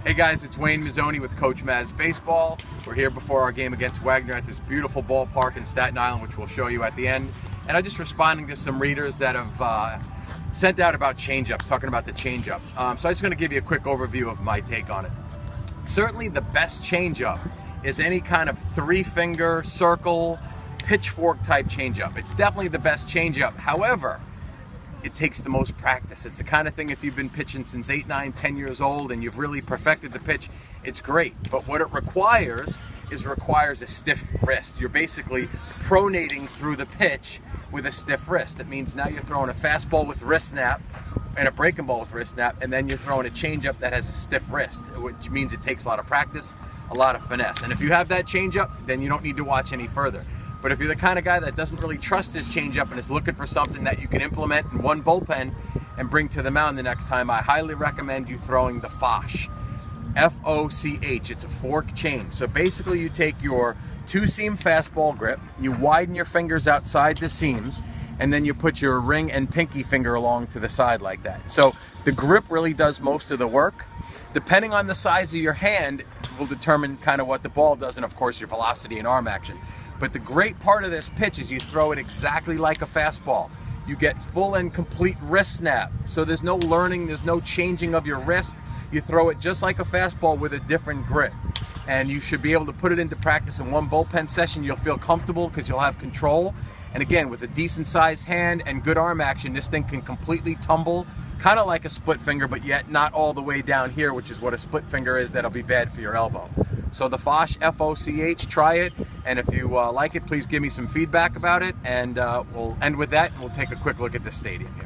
Hey guys, it's Wayne Mazzoni with Coach Maz Baseball. We're here before our game against Wagner at this beautiful ballpark in Staten Island, which we'll show you at the end. And I'm just responding to some readers that have sent out about change-ups, talking about the change-up. So I'm just going to give you a quick overview of my take on it. Certainly the best change-up is any kind of three-finger, circle, pitchfork type change-up. It's definitely the best change-up. However, it takes the most practice. It's the kind of thing, if you've been pitching since 8, 9, 10 years old and you've really perfected the pitch, it's great. But what it requires a stiff wrist. You're basically pronating through the pitch with a stiff wrist. That means now you're throwing a fastball with wrist snap and a breaking ball with wrist snap, and then you're throwing a changeup that has a stiff wrist, which means it takes a lot of practice, a lot of finesse. And if you have that changeup, then you don't need to watch any further. But if you're the kind of guy that doesn't really trust his changeup and is looking for something that you can implement in one bullpen and bring to the mound the next time, I highly recommend you throwing the FOCH. F-O-C-H. It's a fork change. So basically you take your two-seam fastball grip, you widen your fingers outside the seams, and then you put your ring and pinky finger along to the side like that. So the grip really does most of the work. Depending on the size of your hand will determine kind of what the ball does, and of course your velocity and arm action. But the great part of this pitch is you throw it exactly like a fastball. You get full and complete wrist snap. So there's no learning, there's no changing of your wrist. You throw it just like a fastball with a different grip. And you should be able to put it into practice in one bullpen session. You'll feel comfortable because you'll have control. And again, with a decent sized hand and good arm action, this thing can completely tumble, kind of like a split finger, but yet not all the way down here, which is what a split finger is. That'll be bad for your elbow. So the FOCH, F-O-C-H, try it. And if you like it, please give me some feedback about it. And we'll end with that, and we'll take a quick look at the stadium here.